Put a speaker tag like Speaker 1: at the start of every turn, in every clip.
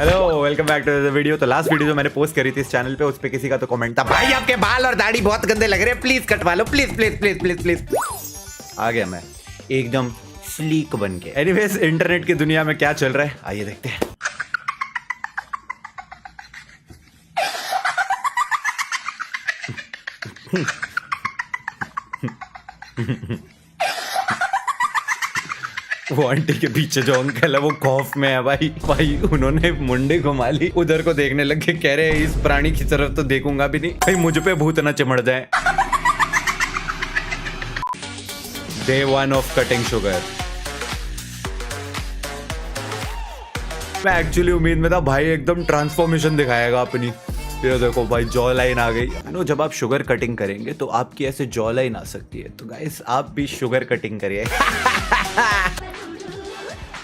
Speaker 1: Hello welcome back to the video. तो last video जो मैंने पोस्ट करी थी इस चैनल पे, उस पे किसी का तो कमेंट था, भाई आपके बाल और दाढ़ी बहुत गंदे लग रहे हैं, प्लीज कटवा लो, please please please please please. आ गया मैं एकदम स्लीक बन के। एनीवेज, इंटरनेट की दुनिया में क्या चल रहा है आइए देखते हैं। वो आंटी के पीछे जो अंकल है वो खौफ में है भाई उन्होंने मुंडी घुमा ली, उधर को देखने लगे, कह रहे इस प्राणी की तरफ तो देखूंगा भी नहीं, भाई मुझ पे भूत न चिमड़ जाए। Day 1 of cutting sugar. मैं एक्चुअली उम्मीद में था भाई एकदम ट्रांसफॉर्मेशन दिखाएगा अपनी। ये देखो भाई जॉ लाइन आ गई। नो, जब आप शुगर कटिंग करेंगे तो आपकी ऐसे जॉ लाइन आ सकती है, तो गाइस आप भी शुगर कटिंग करिए।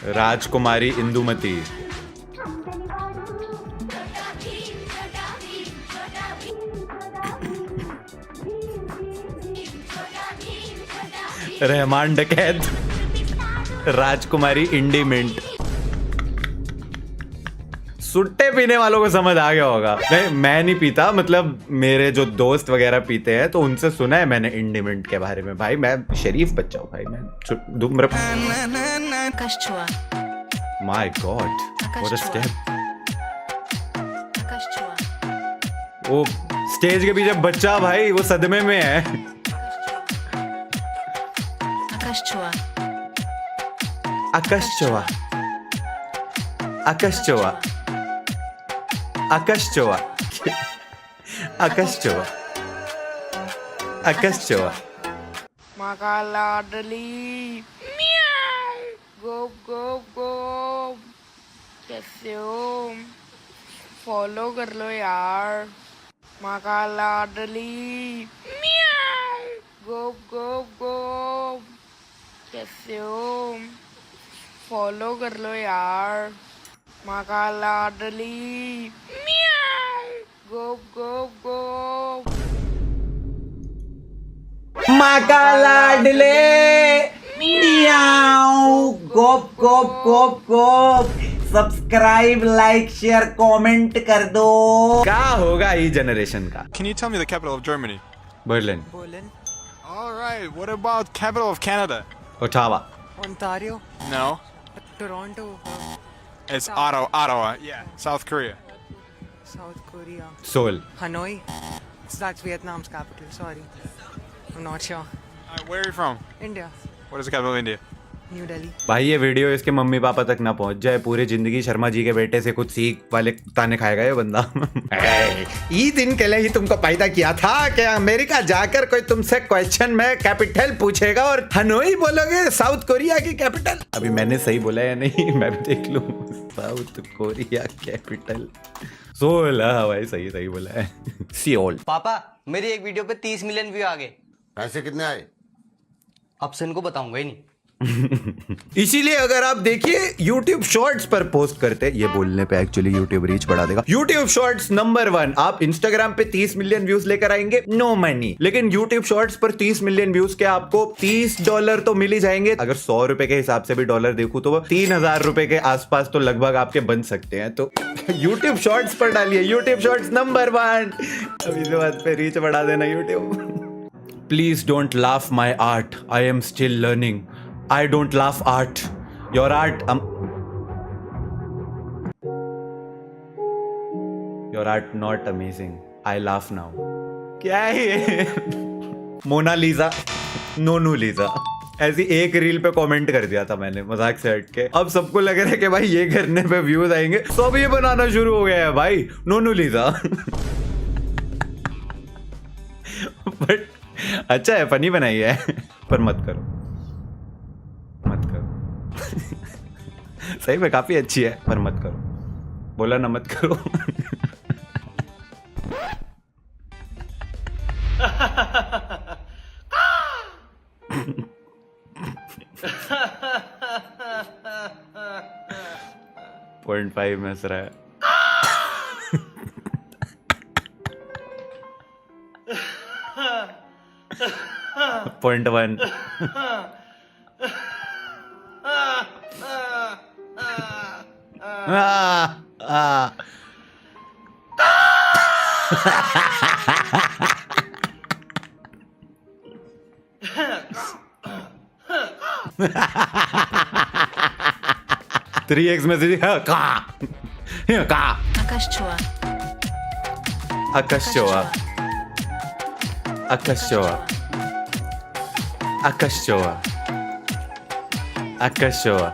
Speaker 1: राजकुमारी इंदुमती। रहमान डकैत। राजकुमारी इंडी मिंट। सुट्टे पीने वालों को समझ आ गया होगा। नहीं, मैं नहीं पीता, मतलब मेरे जो दोस्त वगैरह पीते हैं तो उनसे सुना है मैंने इंडी मिंट के बारे में। भाई मैं शरीफ बच्चा हूँ भाई, मैं धूम्र। My god, what a step. वो स्टेज के पीछे बच्चा भाई वो सदमे में है। आकाश चौआ। आकाश चौआ। आकाश चौआ। आकाश चौआ। आकाश चौआ।
Speaker 2: माका लाडली म्याऊ गोप गोप गोप। कैसे हो? फॉलो कर लो यार। माका लाडली म्याऊ गोप गोप गोप। कैसे हो? फॉलो कर लो यार। माका लाडली म्याऊ गोप गोप गोप।
Speaker 1: माँ का लाडले मियाऊ गोप गोप गोप गोप। सब्सक्राइब, लाइक, शेयर, कमेंट कर दो। क्या होगा इस जनरेशन का?
Speaker 3: Can you tell me the capital of Germany?
Speaker 1: Berlin.
Speaker 3: All right. What about capital of Canada?
Speaker 1: Ottawa.
Speaker 4: Ontario,
Speaker 3: No.
Speaker 4: Toronto,
Speaker 3: It's Ottawa. Yeah. South Korea.
Speaker 4: South Korea,
Speaker 1: Seoul.
Speaker 4: Hanoi. That's Vietnam's capital. Sorry, I'm not sure.
Speaker 3: All right, where are you from?
Speaker 4: India,
Speaker 3: What is the capital of India?
Speaker 4: New Delhi.
Speaker 1: भाई ये video इसके mummy papa तक ना पहुंच जाए, पूरी जिंदगी शर्मा जी के बेटे से कुछ सीख वाले ताने खाएगा ये बंदा। ये दिन के लिए ही तुमको पैदा किया था कि अमेरिका जाकर कोई तुमसे क्वेश्चन में कैपिटल पूछेगा और हनोई बोलोगे साउथ कोरिया की कैपिटल। अभी मैंने सही बोला या नहीं मैं भी देख लूं। South Korea capital Seoul. हाँ भाई सही सही बोला है। सियोल।
Speaker 5: पापा मेरी एक वीडियो पे 30 मिलियन व्यू आ गए।
Speaker 6: पैसे कितने आए?
Speaker 5: अब से इनको बताऊंगा ही नहीं।
Speaker 1: इसीलिए अगर आप देखिए YouTube शॉर्ट्स पर पोस्ट करते, ये बोलने पे एक्चुअली YouTube रीच बढ़ा देगा। YouTube shorts number 1। आप Instagram पे 30 मिलियन व्यूज लेकर आएंगे, नो मनी। लेकिन YouTube शॉर्ट्स पर 30 मिलियन व्यूज के आपको $30 तो मिल ही जाएंगे। अगर 100 रुपए के हिसाब से भी डॉलर देखूं तो वो 3000 रुपए के आसपास तो लगभग आपके बन सकते हैं। तो YouTube शॉर्ट्स पर डालिए, YouTube शॉर्ट्स नंबर 1। अब इस बात पे रीच बढ़ा देना YouTube। Please don't laugh my art, I am still learning. I don't laugh art. Your art, your art not amazing. I laugh now. क्या है ये? मोनालिसा, नोनू लीजा। ऐसी एक रील पे कमेंट कर दिया था मैंने मजाक से हट के। अब सबको लग रहा है कि भाई ये करने पे व्यूज आएंगे, सब ये बनाना शुरू हो गया है भाई नोनू लीजा। बट अच्छा है, फनी बनाई है, पर मत करो। सही में काफी अच्छी है, पर मत करो। बोला ना मत करो। .5 में हंस रहा है। .1 Ah! 3x में से का
Speaker 6: आकाश छुआ
Speaker 1: आकाश चोआ आकाश चोआ आकाश चोआ आकाश चोआ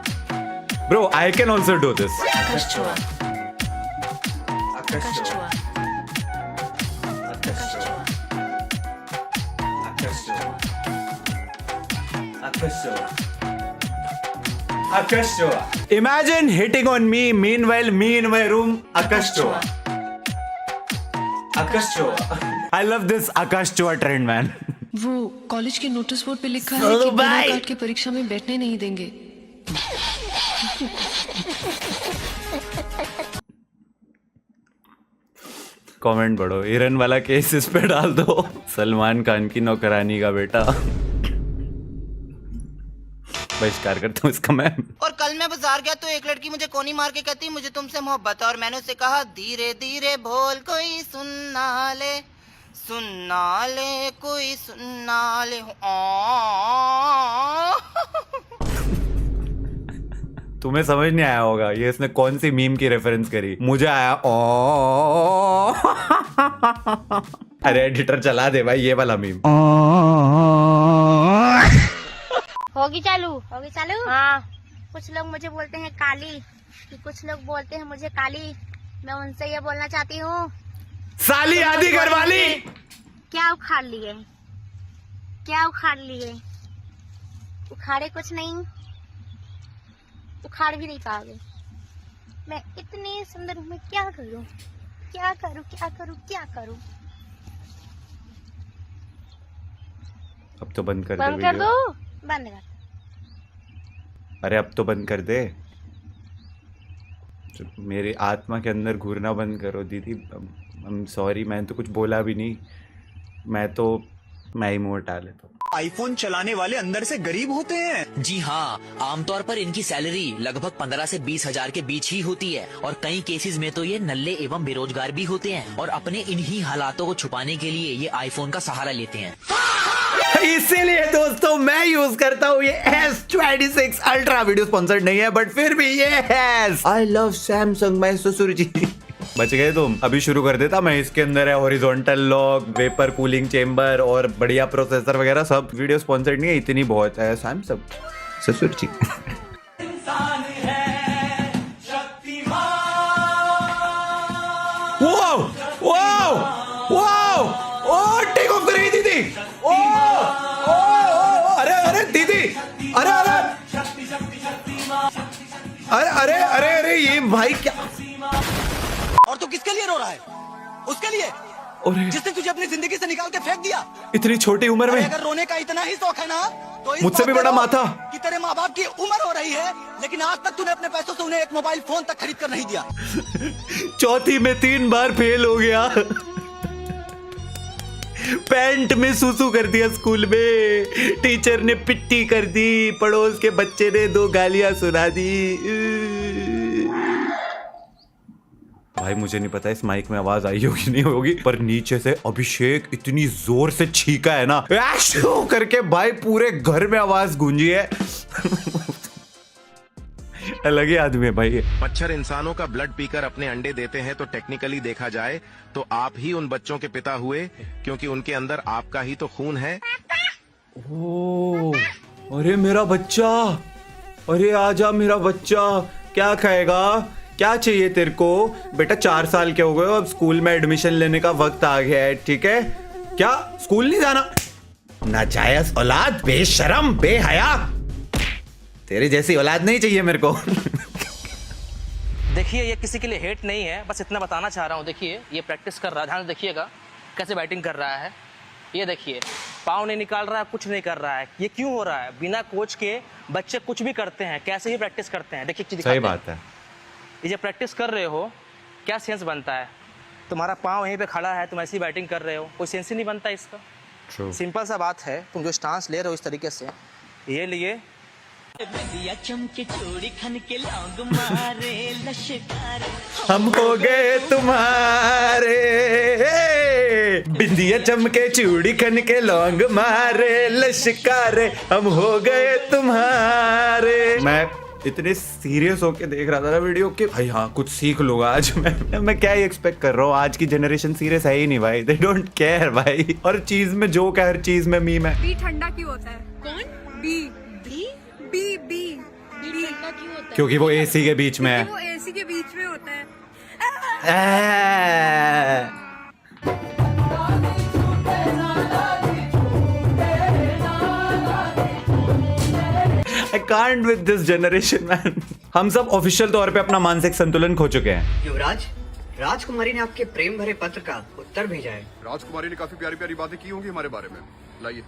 Speaker 1: Bro, I can also do this.
Speaker 6: आकाश छुआ
Speaker 1: आकाश
Speaker 6: आकाश छुआ
Speaker 1: आकाश
Speaker 6: छुआ
Speaker 1: Akash Akash Akash Imagine hitting on me, meanwhile me in my room. Akash Choa. Akash Choa. I love this Akash Choa trend, man.
Speaker 7: वो कॉलेज के नोटिस बोर्ड पे लिखा है
Speaker 1: चलो
Speaker 7: कि बिना
Speaker 1: भाई।
Speaker 7: कार्ड के परीक्षा में बैठने नहीं देंगे।
Speaker 1: कमेंट पढ़ो, ईरन वाला केस इस पे डाल दो। सलमान खान की नौकरानी का बेटा। बहिष्कार करता हूँ इसका मैं।
Speaker 8: और कल मैं बाजार गया तो एक लड़की मुझे कोनी मार के कहती मुझे तुमसे मोहब्बत है और मैंने उससे कहा धीरे धीरे बोल कोई सुनना ले कोई सुनना ले
Speaker 1: तुम्हें समझ नहीं आया होगा ये इसने कौन सी मीम की रेफरेंस करी। मुझे आया ओ। अरे एडिटर चला दे भाई ये वाला मीम।
Speaker 9: होगी चालू हाँ। कुछ लोग मुझे बोलते हैं काली, कुछ लोग बोलते हैं मुझे काली। मैं उनसे ये बोलना चाहती हूँ,
Speaker 1: साली आदि घरवाली।
Speaker 9: क्या उखाड़ लिए, क्या उखाड़ लिए? उखाड़े कुछ नहीं, उखाड़ भी नहीं पाओगे। मैं इतनी सुंदर हूँ, मैं क्या करूँ, क्या करूँ, क्या करूँ, क्या करूँ?
Speaker 1: अब तो बंद कर
Speaker 9: बंद
Speaker 1: दे
Speaker 9: कर
Speaker 1: वीडियो।
Speaker 9: दो, बंद कर।
Speaker 1: अरे अब तो बंद कर दे। मेरी आत्मा के अंदर घूरना बंद करो दीदी। आई एम सॉरी, मैंने तो कुछ बोला भी नहीं। मैं ही मुंह हटा लेता हूँ।
Speaker 10: आईफोन चलाने वाले अंदर से गरीब होते हैं।
Speaker 11: जी हाँ, आमतौर पर इनकी सैलरी लगभग 15 से 20 हजार के बीच ही होती है और कई केसेस में तो ये नल्ले एवं बेरोजगार भी होते हैं और अपने इन्हीं हालातों को छुपाने के लिए ये आईफोन का सहारा लेते हैं।
Speaker 1: इसीलिए दोस्तों मैं यूज करता हूँ ये S26 अल्ट्रा। वीडियो स्पॉन्सर्ड नहीं है बट फिर भी ये है। आई लव सैमसंग माय ससुर जी। बच गए तुम। अभी शुरू कर देता मैं। इसके अंदर है horizontal lock, vapour cooling chamber और बढ़िया प्रोसेसर वगैरह सब। वीडियो स्पॉन्सर्ड नहीं है, इतनी बहुत है। सैमसंग ससुर जी। वाओ वाओ वाओ ओ टेक ऑफ कर रही दीदी। ओ ओ अरे अरे दीदी, अरे अरे अरे अरे अरे अरे ये भाई क्या।
Speaker 10: और तू किसके लिए रो रहा है? उसके लिए जिसने तुझे अपनी जिंदगी से निकाल के फेंक दिया।
Speaker 1: इतनी छोटी उम्र में।
Speaker 10: अगर रोने का इतना ही शौक है ना तो
Speaker 1: मुझसे भी बड़ा माथा
Speaker 10: कि तेरे माँ बाप की उम्र हो रही है लेकिन आज तक तूने अपने पैसों से उन्हें एक मोबाइल फोन तक खरीद कर नहीं दिया।
Speaker 1: चौथी में 3 बार फेल हो गया। पैंट में सूसू कर दिया स्कूल में। टीचर ने पिट्टी कर दी। पड़ोस के बच्चे ने 2 गालियां सुना दी। भाई मुझे नहीं पता इस माइक में आवाज आई होगी नहीं होगी पर नीचे से अभिषेक इतनी जोर से छीका है ना करके भाई पूरे घर में आवाज गूंजी है। अलग ही आदमी है भाई।
Speaker 12: मच्छर इंसानों का ब्लड पीकर अपने अंडे देते हैं तो टेक्निकली देखा जाए तो आप ही उन बच्चों के पिता हुए क्योंकि उनके अंदर आपका ही तो खून है।
Speaker 1: ओ, अरे मेरा बच्चा, अरे आजा मेरा बच्चा। क्या खाएगा, क्या चाहिए तेरे को? बेटा 4 साल के हो गए हो, अब स्कूल में एडमिशन लेने का वक्त आ गया है, ठीक है? क्या स्कूल नहीं जाना? नाजायज औलाद, बेशरम, बेहया। तेरे जैसी औलाद नहीं चाहिए मेरे को।
Speaker 13: देखिए ये किसी के लिए हेट नहीं है, बस इतना बताना चाह रहा हूँ। देखिए ये प्रैक्टिस कर रहा है, ध्यान से देखिएगा कैसे बैटिंग कर रहा है। ये देखिए पाँव नहीं निकाल रहा है, कुछ नहीं कर रहा है। ये क्यों हो रहा है? बिना कोच के बच्चे कुछ भी करते हैं, कैसे ही प्रैक्टिस करते हैं। देखिए
Speaker 1: सही बात है।
Speaker 13: ये जब प्रैक्टिस कर रहे हो क्या सेंस बनता है? तुम्हारा पाँव यहीं पे खड़ा है, तुम ऐसी बैटिंग कर रहे हो, कोई सेंस ही नहीं बनता इसका। सिंपल सा बात है, तुम जो स्टांस ले रहे हो इस तरीके से, ये लिए
Speaker 11: चमके चोरी खन के लौंग मारे लश्कर
Speaker 1: हम हो गए तुम्हारे, बिंदिया चमके चूड़ी खन के लौंग मारे लश्कारे, हम हो गए तुम्हारे। मैं इतने सीरियस होके देख रहा था ना वीडियो के, भाई हाँ कुछ सीख लूंगा आज मैं क्या ही एक्सपेक्ट कर रहा हूँ। आज की जनरेशन सीरियस है ही नहीं भाई, दे डोंट केयर भाई। और चीज में जोक है, हर चीज में मीम है।
Speaker 4: बी ठंडा क्यों होता है? कौन? बी बी बी बी बी ठंडा क्यों होता है?
Speaker 1: क्योंकि वो एसी के बीच में है।
Speaker 4: वो एसी के बीच में होता है।
Speaker 1: I can't with this generation man। हम सब ऑफिशियल तौर पे अपना मानसिक संतुलन खो चुके हैं।
Speaker 5: युवराज, राजकुमारी ने आपके प्रेम भरे पत्र का उत्तर भेजा है।
Speaker 3: राजकुमारी ने काफी प्यारी प्यारी बातें की होंगी हमारे बारे में, लाइए।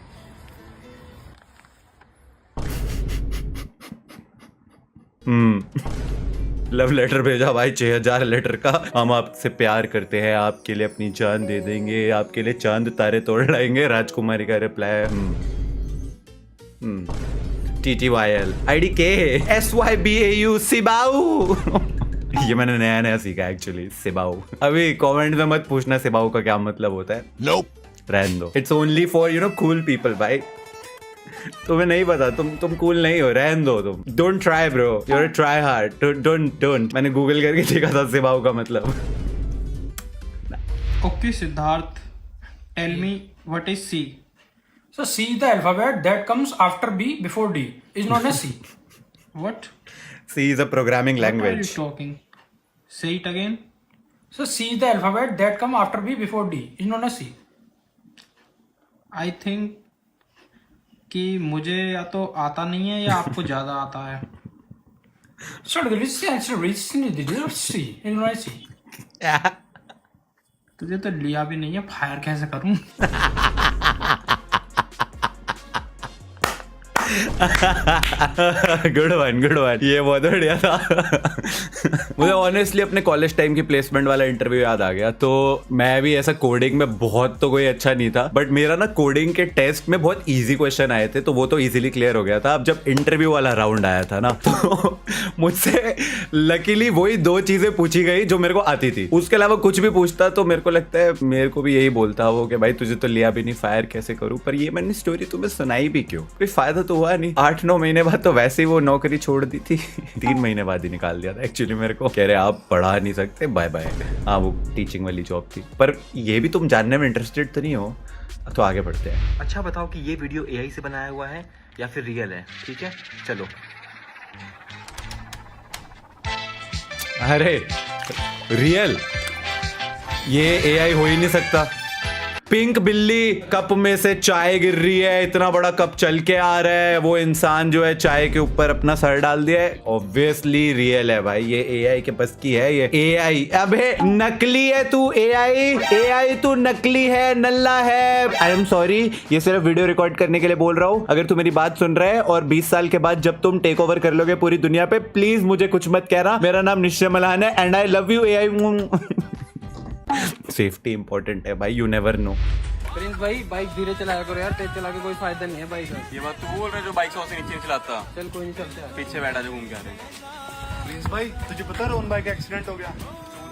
Speaker 1: लव लेटर भेजा भाई 6000 लेटर का। हम आपसे प्यार करते हैं, आपके लिए अपनी जान दे देंगे, आपके लिए चांद तारे तोड़ लाएंगे। राजकुमारी का रिप्लाई TTYL IDK SYBAU सिबाऊ। ये मैंने नया नया सीखा एक्चुअली, सिबाऊ। अभी कमेंट में मत पूछना सिबाऊ का क्या मतलब होता है।
Speaker 3: Nope।
Speaker 1: रहने दो, it's only for you know cool people भाई। तुम्हें नहीं पता, तुम कूल नहीं हो, रहने दो तुम। Don't try bro, you are try hard. Don't. मैंने गूगल करके देखा था सिबाऊ का मतलब।
Speaker 6: Okay, Siddharth, tell me what is C? So C is the alphabet that comes after B before D is known as C. What?
Speaker 1: C is a programming
Speaker 6: What are you
Speaker 1: language.
Speaker 6: talking? Say it again. So C is the alphabet that comes after B before D is known as C. I think कि मुझे या तो आता नहीं है या आपको ज्यादा आता है। So the answer is C is known as C. तुझे तो लिया भी नहीं है, फायर कैसे करूं?
Speaker 1: Good one. ये बहुत बढ़िया था। मुझे ऑनेस्टली अपने कॉलेज टाइम की प्लेसमेंट वाला इंटरव्यू याद आ गया। तो मैं भी ऐसा कोडिंग में बहुत तो कोई अच्छा नहीं था, बट मेरा ना कोडिंग के टेस्ट में बहुत इजी क्वेश्चन आए थे, तो वो तो इजीली क्लियर हो गया था। अब जब इंटरव्यू वाला राउंड आया था ना, तो मुझसे लकीली वही 2 चीजें पूछी गई जो मेरे को आती थी। उसके अलावा कुछ भी पूछता तो मेरे को लगता है मेरे को भी यही बोलता वो कि भाई तुझे तो लिया भी नहीं, फायर कैसे करूं। पर ये मैंने स्टोरी तुम्हें सुनाई भी क्यों, कोई फायदा तो हुआ नहीं। 8-9 महीने बाद तो वैसे ही वो नौकरी छोड़ दी थी। 3 महीने बाद ही निकाल दिया था एक्चुअली मेरे को। कह रहे आप पढ़ा नहीं सकते, बाय बाय। हाँ वो टीचिंग वाली जॉब थी। पर ये भी तुम जानने में इंटरेस्टेड तो नहीं हो, तो आगे बढ़ते हैं।
Speaker 5: अच्छा बताओ कि ये वीडियो AI से बनाया हुआ है या फिर रियल है? ठीक है चलो।
Speaker 1: अरे रियल, ये AI हो ही नहीं सकता। पिंक बिल्ली कप में से चाय गिर रही है, इतना बड़ा कप चल के आ रहा है, वो इंसान जो है चाय के ऊपर अपना सर डाल दिया है, ऑब्वियसली रियल है भाई। ये AI के बस की है ये। AI अबे नकली है तू, AI तू नकली है, नल्ला है। आई एम सॉरी, ये सिर्फ वीडियो रिकॉर्ड करने के लिए बोल रहा हूँ। अगर तू मेरी बात सुन रहा है और 20 साल के बाद जब तुम टेक ओवर कर लोगे पूरी दुनिया पे, प्लीज मुझे कुछ मत कहना। मेरा नाम निश्चय मल्हान है and I love you AI। Safety important है भाई, यू नेवर नो।
Speaker 6: प्रिंस भाई बाइक धीरे चलाया करो यार, तेज चला के कोई फायदा नहीं है बाइक का।
Speaker 10: ये बात तू बोल रहा है जो बाइक से नीचे चलाता।
Speaker 6: चल कोई नहीं, चलते हैं।
Speaker 10: पीछे बैठा जो घूम के आ रहे हैं।
Speaker 3: प्रिंस भाई तुझे पता है रोहन भाई का एक्सीडेंट हो गया?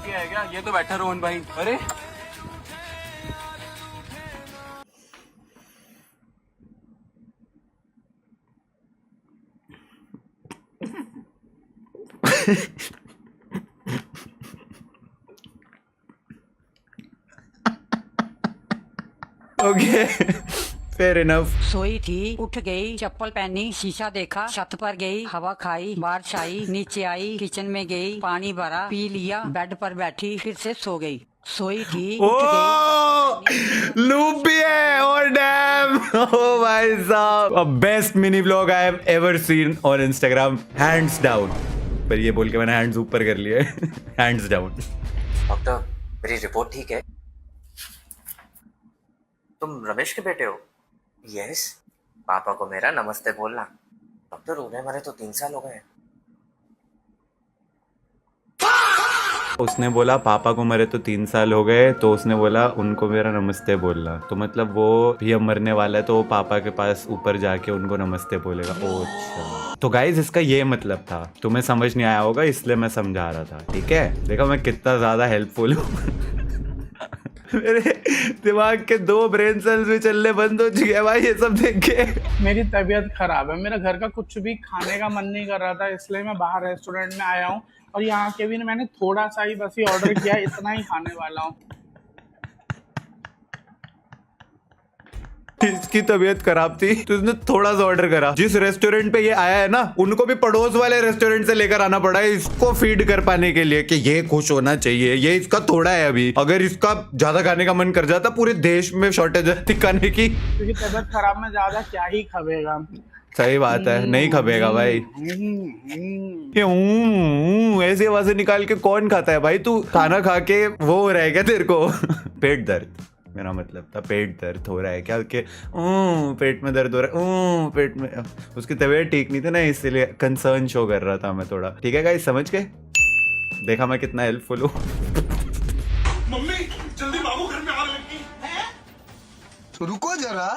Speaker 10: क्या है क्या? ये तो बैठा रोहन भाई। अरे
Speaker 1: ओके फेयर इनफ।
Speaker 14: सोई थी, उठ गई, चप्पल पहनी, शीशा देखा, छत पर गई, हवा खाई, बारिश आई, नीचे आई, किचन में गई, पानी भरा, पी लिया, बेड पर बैठी, फिर से सो गई। सोई थी, उठ गई।
Speaker 1: लूप भी है और डैम। ओ भाई साहब, best mini vlog I have ever seen on Instagram, hands down. पर ये बोल के मैंने हैंड्स ऊपर कर लिए, हैंड्स डाउन।
Speaker 5: डॉक्टर मेरी रिपोर्ट ठीक है? तुम रमेश के बेटे हो? यस। पापा को मेरा नमस्ते बोलना। डॉक्टर उन्हें मरे तो 3 साल हो गए।
Speaker 1: उसने बोला पापा को मरे तो 3 साल हो गए, तो उसने बोला उनको मेरा नमस्ते बोलना। तो मतलब वो भी अब मरने वाला है, तो वो पापा के पास ऊपर जाके उनको नमस्ते बोलेगा। ओ अच्छा, तो गाइज इसका ये मतलब था, तुम्हें समझ नहीं आया होगा इसलिए मैं समझा रहा था। ठीक है, देखो मैं कितना ज्यादा हेल्पफुल हूँ। मेरे दिमाग के 2 ब्रेन सेल्स भी चलने बंद हो चुके हैं भाई ये सब देख के।
Speaker 6: मेरी तबीयत खराब है, मेरा घर का कुछ भी खाने का मन नहीं कर रहा था, इसलिए मैं बाहर रेस्टोरेंट में आया हूँ और यहाँ के भी मैंने थोड़ा सा ही बस ही ऑर्डर किया, इतना ही खाने वाला हूँ।
Speaker 1: इसकी तबीयत खराब थी तो उसने थोड़ा सा ऑर्डर करा। जिस रेस्टोरेंट पे ये आया है ना, उनको भी पड़ोस वाले रेस्टोरेंट से लेकर आना पड़ा है इसको फीड कर पाने के लिए कि ये खुश होना चाहिए। ये इसका थोड़ा है अभी, अगर इसका ज्यादा खाने का मन कर जाता पूरे देश में शॉर्टेज है खाने की।
Speaker 6: क्योंकि तबीयत खराब में ज्यादा क्या ही खबेगा।
Speaker 1: सही बात है, नहीं खबेगा भाई। ये ऐसी आवाजें निकाल के कौन खाता है भाई? तू खाना खा के वो हो रहा है क्या तेरे को? पेट दर्द, मेरा मतलब था पेट दर्द हो रहा है क्या कि पेट में दर्द हो रहा है, पेट में। उसकी तबीयत ठीक नहीं थी ना, इसलिए कंसर्न शो कर रहा था मैं थोड़ा। ठीक है गाइस, समझ गए? देखा मैं कितना हेल्पफुल हूँ।
Speaker 10: मम्मी जल्दी भागो, घर में आग लगी है। तो रुको जरा।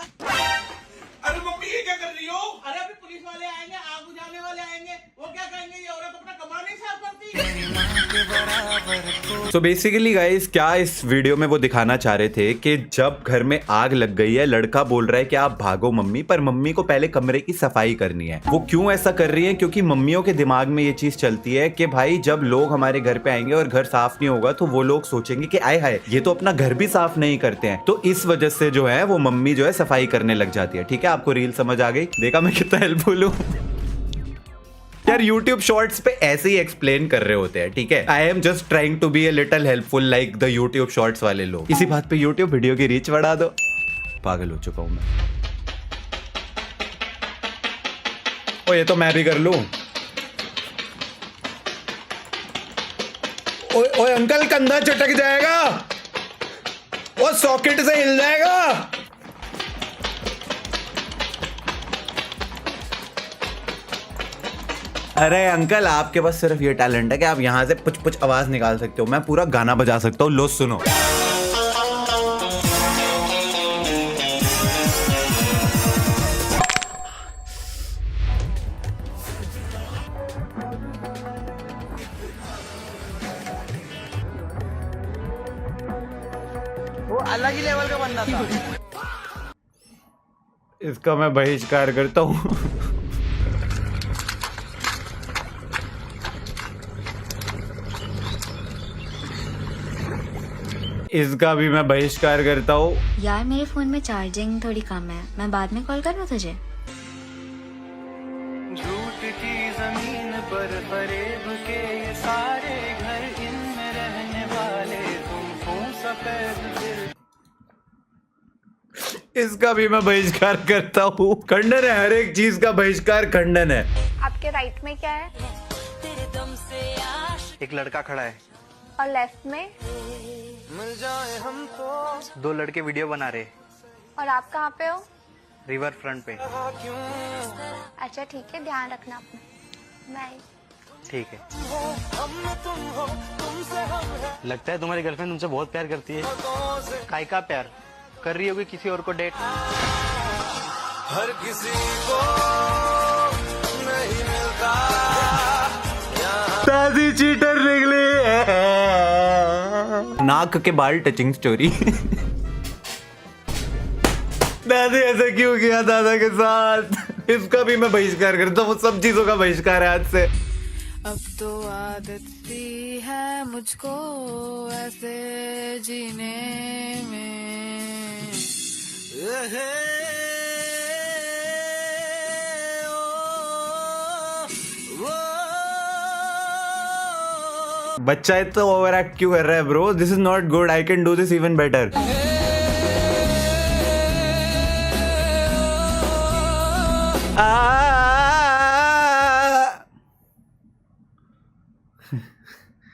Speaker 10: अरे मम्मी ये क्या कर रही हो? अरे अभी पुलिस वाले आएंगे, आग बुझाने वाले आएंगे, वो क्या कहेंगे ये औरत अपना कमरा नहीं साफ करती।
Speaker 1: तो बेसिकली गाइस क्या इस वीडियो में वो दिखाना चाह रहे थे कि जब घर में आग लग गई है, लड़का बोल रहा है कि आप भागो मम्मी, पर मम्मी को पहले कमरे की सफाई करनी है। वो क्यों ऐसा कर रही है? क्योंकि मम्मियों के दिमाग में ये चीज चलती है कि भाई जब लोग हमारे घर पे आएंगे और घर साफ नहीं होगा तो वो लोग सोचेंगे कि आए हाय ये तो अपना घर भी साफ नहीं करते हैं। तो इस वजह से जो है वो मम्मी जो है सफाई करने लग जाती है। ठीक है, आपको रील समझ आ गई? देखा मैं कितना हेल्पफुल हूँ? यार YouTube शॉर्ट्स पे ऐसे ही एक्सप्लेन कर रहे होते हैं। ठीक है, I am just trying to be a little helpful like the YouTube shorts वाले लोग। इसी बात पे YouTube वीडियो की रीच बढ़ा दो। पागल हो चुका हूं मैं। ओ ये तो मैं भी कर लूं। ओए अंकल कंधा चटक जाएगा, वो सॉकेट से हिल जाएगा। अरे अंकल आपके पास सिर्फ ये टैलेंट है कि आप यहाँ से पुच पुच आवाज निकाल सकते हो, मैं पूरा गाना बजा सकता हूँ। लो सुनो।
Speaker 10: वो अलग ही लेवल का बंदा था।
Speaker 1: इसका मैं बहिष्कार करता हूँ। इसका भी मैं बहिष्कार करता हूँ।
Speaker 9: यार मेरे फोन में चार्जिंग थोड़ी कम है, मैं बाद में कॉल करूँ तुझे?
Speaker 10: झूठ की जमीन पर फरेब के ये सारे घर, इनमें रहने वाले तुम सफेद दिल।
Speaker 1: इसका भी मैं बहिष्कार करता हूँ। खंडन है, हर एक चीज का बहिष्कार खंडन है।
Speaker 9: आपके राइट में क्या है?
Speaker 13: एक लड़का खड़ा है
Speaker 9: और लेफ्ट में?
Speaker 10: मिल जाए हमको।
Speaker 13: 2 लड़के वीडियो बना रहे।
Speaker 9: और आप कहाँ पे हो?
Speaker 13: रिवर फ्रंट पे।
Speaker 9: अच्छा ठीक है, ध्यान रखना अपना। बाय।
Speaker 13: ठीक है। लगता है तुम्हारी गर्लफ्रेंड तुमसे बहुत प्यार करती है। काय का प्यार कर रही होगी किसी और को डेट?
Speaker 10: हर किसी को नहीं मिलता।
Speaker 1: दादी चीटर निकली। नाक के बाल टचिंग स्टोरी। दादी ऐसा क्यों किया दादा के साथ? इसका भी मैं बहिष्कार करता हूँ। सब चीजों का बहिष्कार है आज से।
Speaker 4: अब तो आदत सी है मुझको ऐसे जीने में।
Speaker 1: बच्चा इतना ओवर एक्ट क्यों कर रहा है bro? This is not good, I can do this even better. Uh